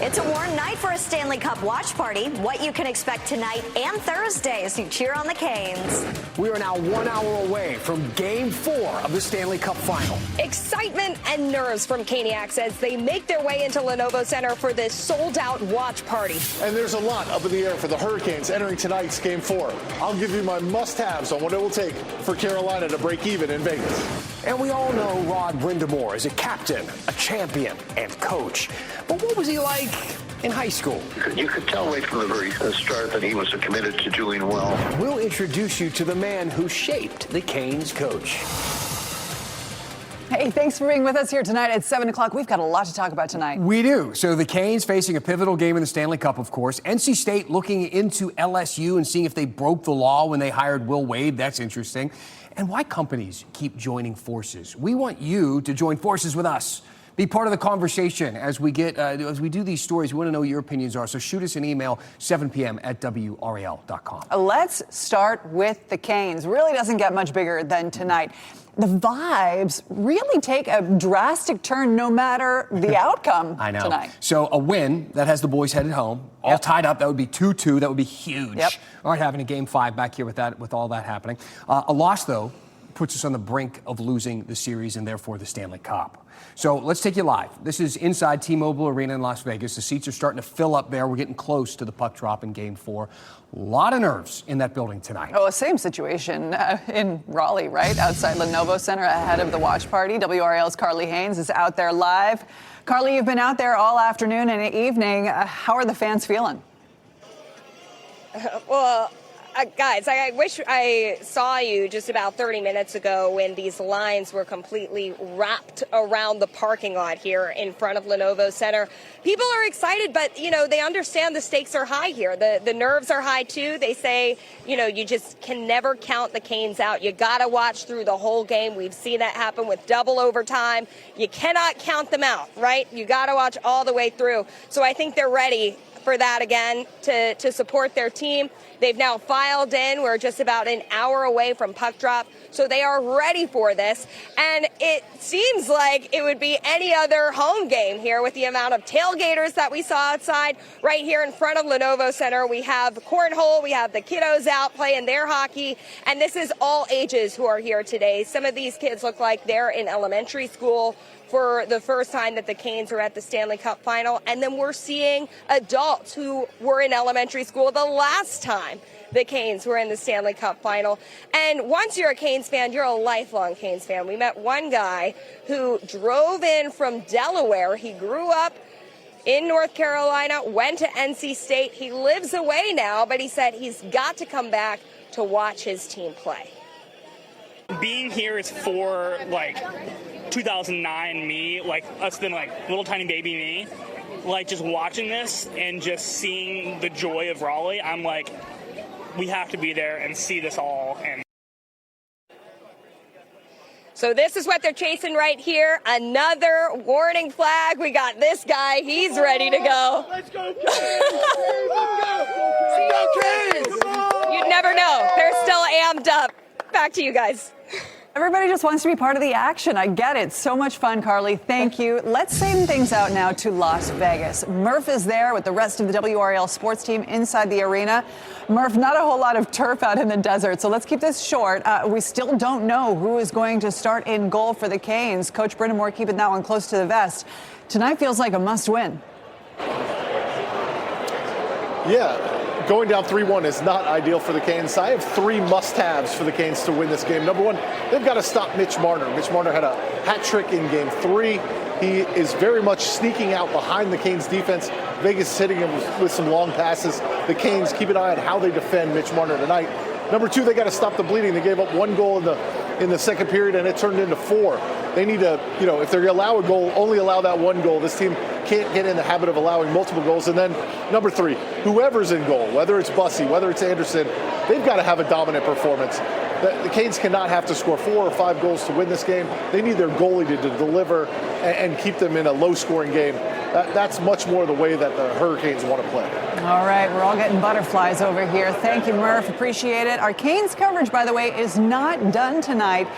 It's a warm night for a Stanley Cup watch party. What you can expect tonight and Thursday as you cheer on the Canes. We are now 1 hour away from Game 4 of the Stanley Cup Final. Excitement and nerves from Caniacs as they make their way into Lenovo Center for this sold-out watch party. And there's a lot up in the air for the Hurricanes entering tonight's Game 4. I'll give you my must-haves on what it will take for Carolina to break even in Vegas. And we all know Rod Brind'Amour as a captain, a champion, and coach. But what was he like in high school? You could tell right from the very start that he was committed to doing well. We'll introduce you to the man who shaped the Canes coach. Hey, thanks for being with us here tonight at 7 o'clock. We've got a lot to talk about tonight. We do. So the Canes facing a pivotal game in the Stanley Cup, of course. NC State looking into LSU and seeing if they broke the law when they hired Will Wade. That's interesting. And why companies keep joining forces. We want you to join forces with us. Be part of the conversation as we do these stories. We want to know what your opinions are. So shoot us an email, 7 p.m. at WRAL.com. Let's start with the Canes. Really doesn't get much bigger than tonight. The vibes really take a drastic turn no matter the outcome I know. Tonight. So a win that has the boys headed home, all tied up. That would be 2-2. That would be huge. Yep. All right, having a Game 5 back here with all that happening. A loss, though, puts us on the brink of losing the series and therefore the Stanley Cup. So let's take you live. This is inside T-Mobile Arena in Las Vegas. The seats are starting to fill up there. We're getting close to the puck drop in Game 4. A lot of nerves in that building tonight. Oh, same situation in Raleigh, right? Outside Lenovo Center ahead of the watch party. WRAL's Carly Haynes is out there live. Carly, you've been out there all afternoon and evening. How are the fans feeling? Well, guys, I wish I saw you just about 30 minutes ago when these lines were completely wrapped around the parking lot here in front of Lenovo Center. People are excited, but, they understand the stakes are high here. The nerves are high, too. They say, you just can never count the Canes out. You got to watch through the whole game. We've seen that happen with double overtime. You cannot count them out, right? You got to watch all the way through. So I think they're ready for that again to support their team. They've now filed in. We're just about an hour away from puck drop, so they are ready for this. And it seems like it would be any other home game here with the amount of tailgaters that we saw outside. Right here in front of Lenovo Center, we have cornhole, we have the kiddos out playing their hockey, and this is all ages who are here today. Some of these kids look like they're in elementary school for the first time that the Canes are at the Stanley Cup Final. And then we're seeing adults who were in elementary school the last time the Canes were in the Stanley Cup Final. And once you're a Canes fan, you're a lifelong Canes fan. We met one guy who drove in from Delaware. He grew up in North Carolina, went to NC State. He lives away now, but he said he's got to come back to watch his team play. Being here is for 2009 me, us then little tiny baby me, just watching this and just seeing the joy of Raleigh. I'm we have to be there and see this all. And so this is what they're chasing right here. Another warning flag. We got this guy. He's ready to go. Let's go, Canes! Let's go, Canes! You'd never know. They're still amped up. Back to you guys. Everybody just wants to be part of the action. I get it. So much fun, Carly. Thank you. Let's send things out now to Las Vegas. Murph is there with the rest of the WRAL sports team inside the arena. Murph, not a whole lot of turf out in the desert, so let's keep this short. We still don't know who is going to start in goal for the Canes. Coach Brind'Amour keeping that one close to the vest. Tonight feels like a must-win. Yeah. Going down 3-1 is not ideal for the Canes. I have three must-haves for the Canes to win this game. Number one, they've got to stop Mitch Marner. Mitch Marner had a hat trick in Game 3. He is very much sneaking out behind the Canes defense. Vegas is hitting him with some long passes. The Canes keep an eye on how they defend Mitch Marner tonight. Number two, they got to stop the bleeding. They gave up one goal in the second period, and it turned into 4. They need to, if they're going to allow a goal, only allow that one goal. This team can't get in the habit of allowing multiple goals. And then number 3, whoever's in goal, whether it's Bussey, whether it's Anderson, they've got to have a dominant performance. The Canes cannot have to score 4 or 5 goals to win this game. They need their goalie to deliver and keep them in a low-scoring game. That's much more the way that the Hurricanes want to play. All right, we're all getting butterflies over here. Thank you, Murph. Appreciate it. Our Canes coverage, by the way, is not done tonight.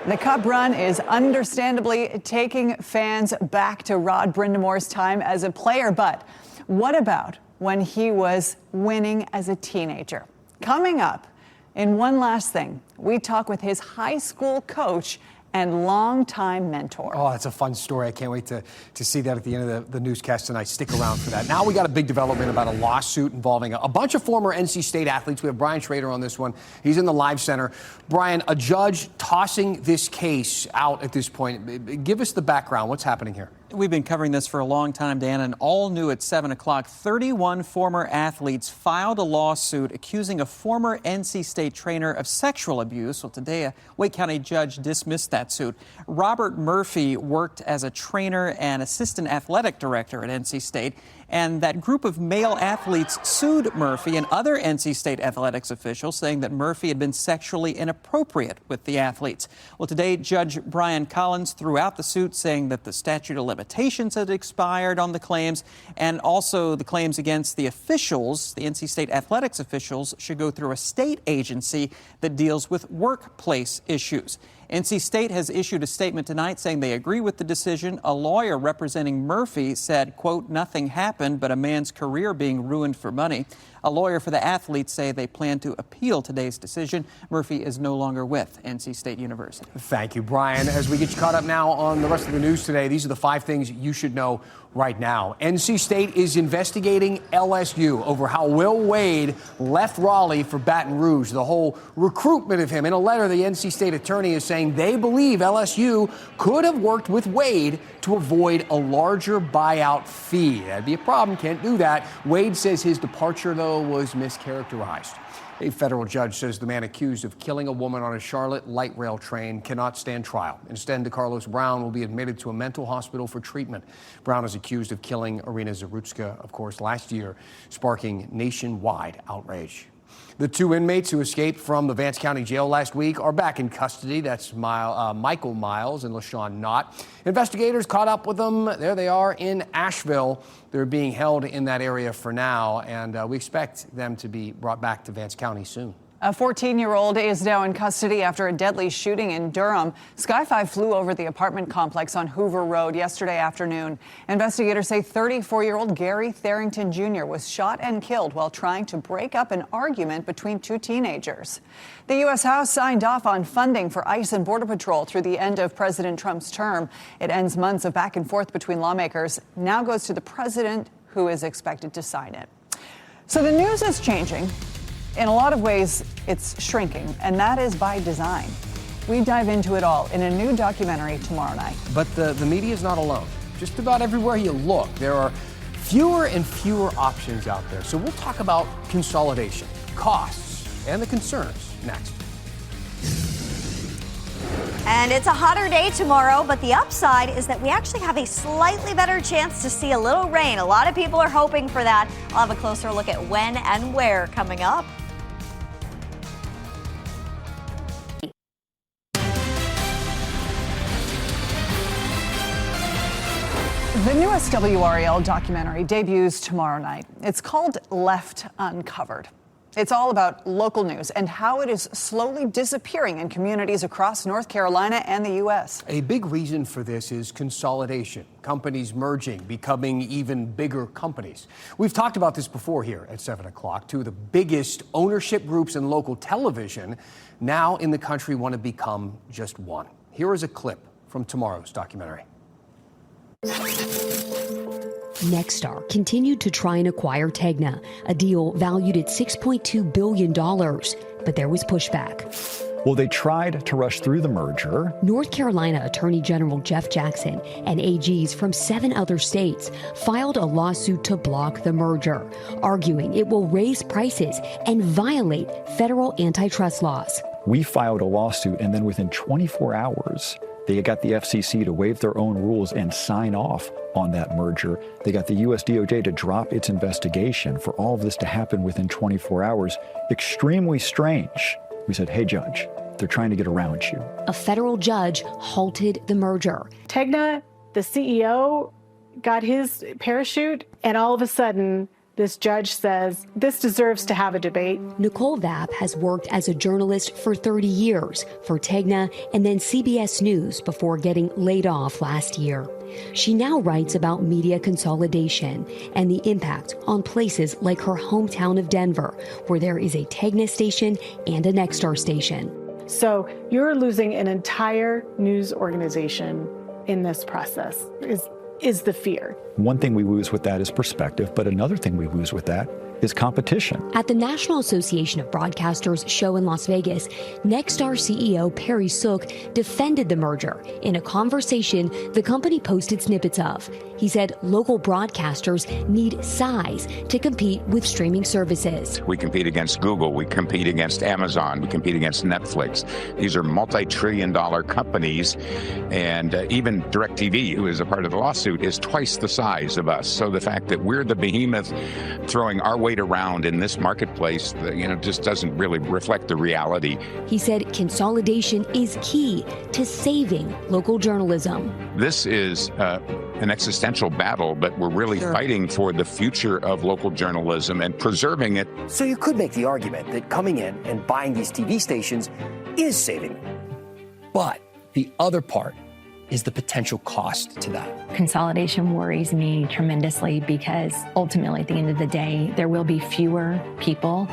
The Cup run is understandably taking fans back to Rod Brindamore's time as a player. But what about when he was winning as a teenager? Coming up in One Last Thing, we talk with his high school coach and longtime mentor. Oh, that's a fun story. I can't wait to see that at the end of the newscast tonight. Stick around for that. Now we got a big development about a lawsuit involving a bunch of former NC State athletes. We have Brian Schrader on this one. He's in the live center. Brian, a judge tossing this case out at this point. Give us the background. What's happening here? We've been covering this for a long time, Dan, and all new at 7 o'clock. 31 former athletes filed a lawsuit accusing a former NC State trainer of sexual abuse. Well, today, a Wake County judge dismissed that suit. Robert Murphy worked as a trainer and assistant athletic director at NC State, and that group of male athletes sued Murphy and other NC State athletics officials, saying that Murphy had been sexually inappropriate with the athletes. Well, today, Judge Brian Collins threw out the suit, saying that the statute of limitations had expired on the claims, and also the claims against the officials, the NC State athletics officials, should go through a state agency that deals with workplace issues. NC State has issued a statement tonight saying they agree with the decision. A lawyer representing Murphy said, quote, "Nothing happened but a man's career being ruined for money." A lawyer for the athletes say they plan to appeal today's decision. Murphy is no longer with NC State University. Thank you, Brian. As we get you caught up now on the rest of the news today, these are the 5 things you should know right now. NC State is investigating LSU over how Will Wade left Raleigh for Baton Rouge. The whole recruitment of him. In a letter, the NC State attorney is saying they believe LSU could have worked with Wade to avoid a larger buyout fee. That'd be a problem. Can't do that. Wade says his departure, though, was mischaracterized. A federal judge says the man accused of killing a woman on a Charlotte light rail train cannot stand trial. Instead, DeCarlos Brown will be admitted to a mental hospital for treatment. Brown is accused of killing Irina Zarutska, of course, last year, sparking nationwide outrage. The 2 inmates who escaped from the Vance County Jail last week are back in custody. That's Michael Miles and LaShawn Knott. Investigators caught up with them. There they are in Asheville. They're being held in that area for now, and we expect them to be brought back to Vance County soon. A 14-year-old is now in custody after a deadly shooting in Durham. Sky 5 flew over the apartment complex on Hoover Road yesterday afternoon. Investigators say 34-year-old Gary Tharrington Jr. was shot and killed while trying to break up an argument between 2 teenagers. The U.S. House signed off on funding for ICE and Border Patrol through the end of President Trump's term. It ends months of back and forth between lawmakers. Now goes to the president, who is expected to sign it. So the news is changing. In a lot of ways, it's shrinking, and that is by design. We dive into it all in a new documentary tomorrow night. But the media is not alone. Just about everywhere you look, there are fewer and fewer options out there. So we'll talk about consolidation, costs, and the concerns next. And it's a hotter day tomorrow, but the upside is that we actually have a slightly better chance to see a little rain. A lot of people are hoping for that. I'll have a closer look at when and where coming up. The newest WRAL documentary debuts tomorrow night. It's called Left Uncovered. It's all about local news and how it is slowly disappearing in communities across North Carolina and the U.S. A big reason for this is consolidation, companies merging, becoming even bigger companies. We've talked about this before here at 7 o'clock. 2 of the biggest ownership groups in local television now in the country want to become just one. Here is a clip from tomorrow's documentary. Nexstar continued to try and acquire Tegna, a deal valued at $6.2 billion, but there was pushback. Well, they tried to rush through the merger. North Carolina Attorney General Jeff Jackson and AGs from 7 other states filed a lawsuit to block the merger, arguing it will raise prices and violate federal antitrust laws. We filed a lawsuit, and then within 24 hours, they got the FCC to waive their own rules and sign off on that merger. They got the U.S. DOJ to drop its investigation. For all of this to happen within 24 hours, extremely strange. We said, hey, Judge, they're trying to get around you. A federal judge halted the merger. Tegna, the CEO, got his parachute, and all of a sudden, this judge says this deserves to have a debate. Nicole Vapp has worked as a journalist for 30 years for Tegna and then CBS News before getting laid off last year. She now writes about media consolidation and the impact on places like her hometown of Denver, where there is a Tegna station and a Nexstar station. So you're losing an entire news organization in this process, is the fear. One thing we lose with that is perspective, but another thing we lose with that is competition. At the National Association of Broadcasters show in Las Vegas, Nexstar CEO Perry Sook defended the merger in a conversation the company posted snippets of. He said local broadcasters need size to compete with streaming services. We compete against Google, we compete against Amazon, we compete against Netflix. These are multi-trillion-dollar companies, and even DirecTV, who is a part of the lawsuit, is twice the size of us. So the fact that we're the behemoth throwing our weight around in this marketplace, just doesn't really reflect the reality. He said consolidation is key to saving local journalism. This is an existential battle, but we're really fighting for the future of local journalism and preserving it. So you could make the argument that coming in and buying these TV stations is saving them. But the other part is the potential cost to that. Consolidation worries me tremendously because ultimately, at the end of the day, there will be fewer people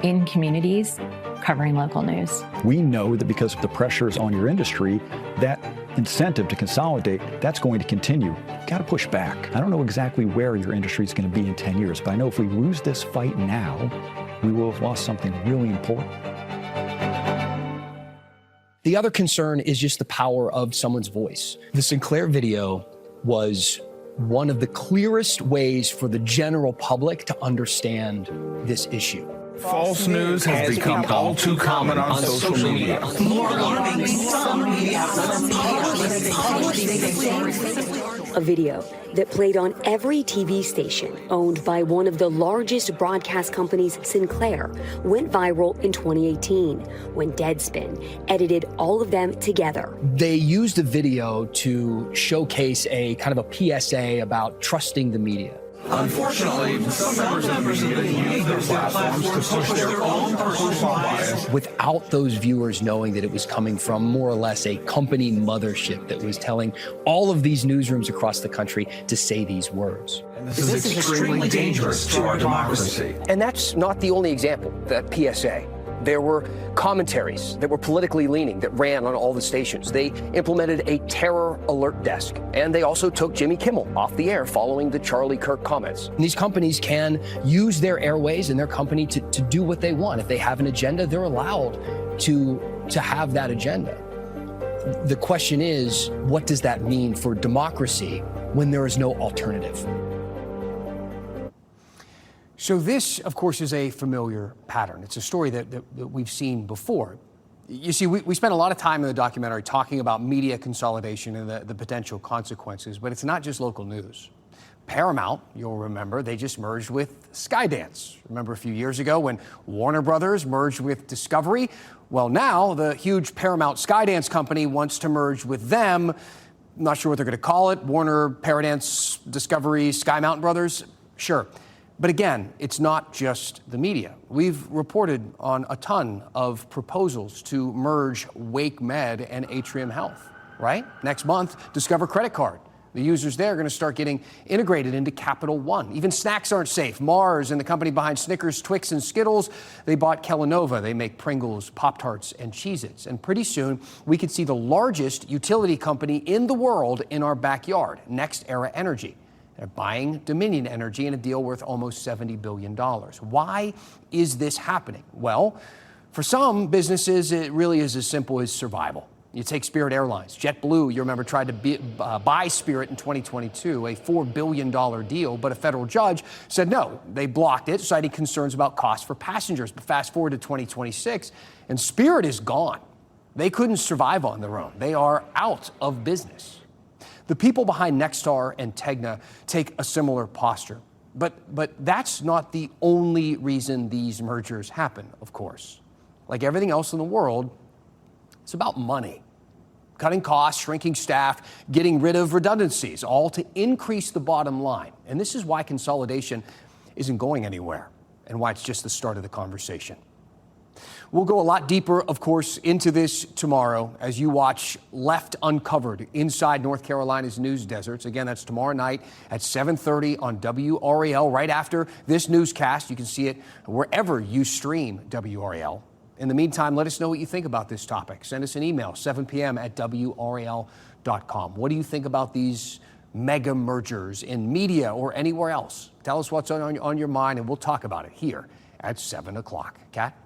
in communities covering local news. We know that because of the pressures on your industry, that incentive to consolidate, that's going to continue. You've got to push back. I don't know exactly where your industry is going to be in 10 years, but I know if we lose this fight now, we will have lost something really important. The other concern is just the power of someone's voice. The Sinclair video was one of the clearest ways for the general public to understand this issue. False news has become all too common on social media. More alarming, some media A video that played on every TV station owned by one of the largest broadcast companies, Sinclair, went viral in 2018 when Deadspin edited all of them together. They used the video to showcase a kind of a PSA about trusting the media. Unfortunately, some members of the media use their platforms to push their own personal bias. Without those viewers knowing that it was coming from more or less a company mothership that was telling all of these newsrooms across the country to say these words. And this is extremely dangerous to our democracy. And that's not the only example, that PSA. There were commentaries that were politically leaning that ran on all the stations. They implemented a terror alert desk, and they also took Jimmy Kimmel off the air following the Charlie Kirk comments. And these companies can use their airways and their company to do what they want. If they have an agenda, they're allowed to have that agenda. The question is, what does that mean for democracy when there is no alternative? So this, of course, is a familiar pattern. It's a story that we've seen before. You see, we spent a lot of time in the documentary talking about media consolidation and the potential consequences, but it's not just local news. Paramount, you'll remember, they just merged with Skydance. Remember a few years ago when Warner Brothers merged with Discovery? Well, now the huge Paramount Skydance company wants to merge with them. I'm not sure what they're going to call it. Warner, Paradance, Discovery, Sky Mountain Brothers? Sure. But again, it's not just the media. We've reported on a ton of proposals to merge Wake Med and Atrium Health, right? Next month, Discover Credit Card. The users there are going to start getting integrated into Capital One. Even snacks aren't safe. Mars and the company behind Snickers, Twix, and Skittles, they bought Kellanova. They make Pringles, Pop-Tarts, and Cheez-Its. And pretty soon, we could see the largest utility company in the world in our backyard, NextEra Energy. They're buying Dominion Energy in a deal worth almost $70 billion. Why is this happening? Well, for some businesses, it really is as simple as survival. You take Spirit Airlines. JetBlue, you remember, tried to buy Spirit in 2022, a $4 billion deal, but a federal judge said no. They blocked it, citing concerns about costs for passengers. But fast forward to 2026, and Spirit is gone. They couldn't survive on their own. They are out of business. The people behind Nexstar and Tegna take a similar posture. But that's not the only reason these mergers happen, of course. Like everything else in the world, it's about money. Cutting costs, shrinking staff, getting rid of redundancies, all to increase the bottom line. And this is why consolidation isn't going anywhere and why it's just the start of the conversation. We'll go a lot deeper, of course, into this tomorrow as you watch Left Uncovered inside North Carolina's news deserts. Again, that's tomorrow night at 7:30 on WRAL. Right after this newscast, you can see it wherever you stream WRAL. In the meantime, let us know what you think about this topic. Send us an email, 7 p.m. at WRAL.com. What do you think about these mega mergers in media or anywhere else? Tell us what's on your mind, and we'll talk about it here at 7 o'clock. Kat?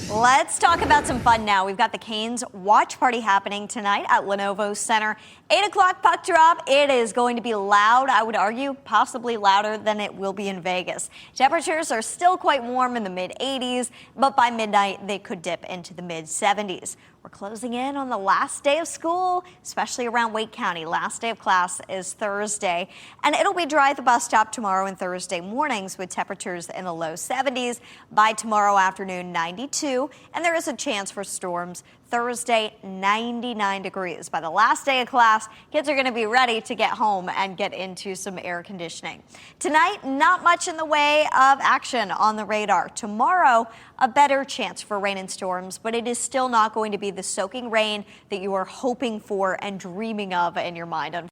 Let's talk about some fun now. We've got the Canes watch party happening tonight at Lenovo Center. 8 o'clock puck drop. It is going to be loud, I would argue, possibly louder than it will be in Vegas. Temperatures are still quite warm in the mid-80s, but by midnight they could dip into the mid-70s. We're closing in on the last day of school, especially around Wake County. Last day of class is Thursday, and it'll be dry at the bus stop tomorrow and Thursday mornings with temperatures in the low 70s. By tomorrow afternoon, 92, and there is a chance for storms. Thursday, 99 degrees. By the last day of class, kids are going to be ready to get home and get into some air conditioning. Tonight, not much in the way of action on the radar. Tomorrow, a better chance for rain and storms, but it is still not going to be the soaking rain that you are hoping for and dreaming of in your mind.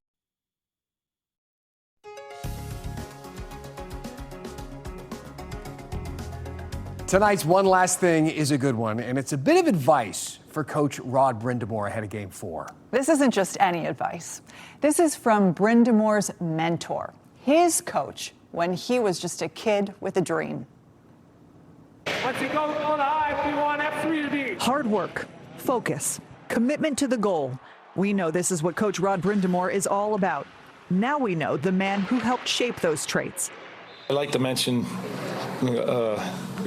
Tonight's one last thing is a good one, and it's a bit of advice for Coach Rod Brind'Amour ahead of Game 4. This isn't just any advice. This is from Brind'Amour's mentor, his coach, when he was just a kid with a dream. Once you go high, we want F3 to be. Hard work, focus, commitment to the goal. We know this is what Coach Rod Brind'Amour is all about. Now we know the man who helped shape those traits. I'd like to mention a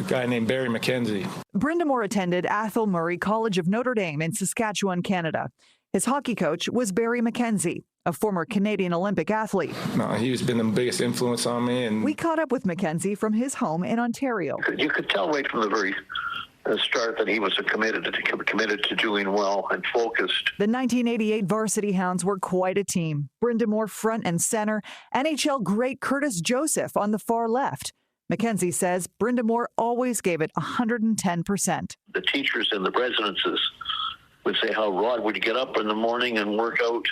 guy named Barry McKenzie. Brind'Amour attended Athol Murray College of Notre Dame in Saskatchewan, Canada. His hockey coach was Barry McKenzie, a former Canadian Olympic athlete. No, he's been the biggest influence on me. And we caught up with McKenzie from his home in Ontario. You could tell right from the very start that he was committed to doing well and focused. The 1988 Varsity Hounds were quite a team. Brind'Amour front and center, NHL great Curtis Joseph on the far left. McKenzie says Brind'Amour always gave it 110%. The teachers and the residences would say how Rod would get up in the morning and work out,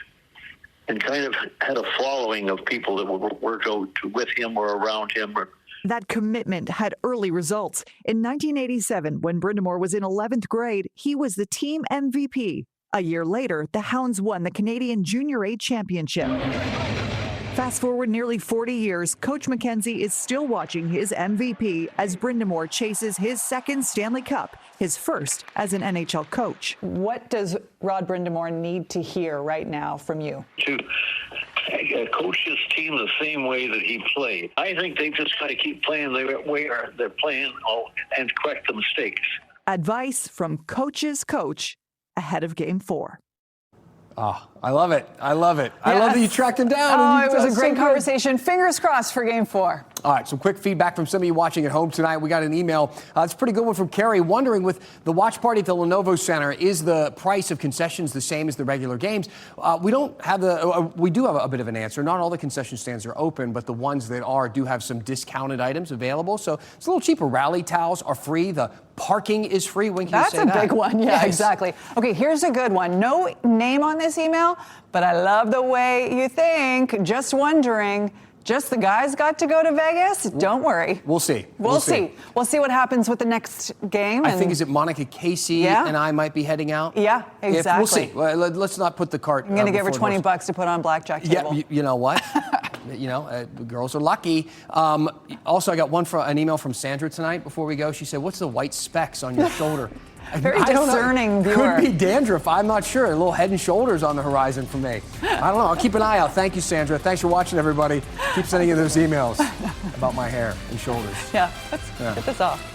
and kind of had a following of people that would work out with him or around him. That commitment had early results. In 1987, when Brind'Amour was in 11th grade, he was the team MVP. A year later, the Hounds won the Canadian Junior A Championship. Fast forward nearly 40 years, Coach McKenzie is still watching his MVP as Brind'Amour chases his second Stanley Cup, his first as an NHL coach. What does Rod Brind'Amour need to hear right now from you? To coach his team the same way that he played. I think they just got to keep playing the way they're playing and correct the mistakes. Advice from Coach's coach ahead of Game 4. Oh, I love it. I love it. Yes. I love that you tracked him down. Oh, it was a great conversation. Fingers crossed for Game 4. All right, some quick feedback from some of you watching at home tonight. We got an email. It's a pretty good one from Carrie, wondering with the watch party at the Lenovo Center, is the price of concessions the same as the regular games? We do have a bit of an answer. Not all the concession stands are open, but the ones that are do have some discounted items available. So it's a little cheaper. Rally towels are free. The parking is free. When can you say that? That's a big one. Yeah, yes. Exactly. Okay, here's a good one. No name on this email, but I love the way you think. Just wondering, just the guys got to go to Vegas? Don't worry. We'll see. We'll see. We'll see what happens with the next game. I think, is it Monica Casey and I might be heading out? Yeah, exactly. We'll see. Let's not put the cart. I'm going to give her $20 to put on blackjack table. Yeah, you know what? Girls are lucky. Also, I got an email from Sandra tonight before we go. She said, "What's the white specks on your shoulder?" Very discerning viewer. Could be dandruff. I'm not sure. A little head and shoulders on the horizon for me. I don't know. I'll keep an eye out. Thank you, Sandra. Thanks for watching, everybody. Keep sending in those emails about my hair and shoulders. Yeah, let's get this off.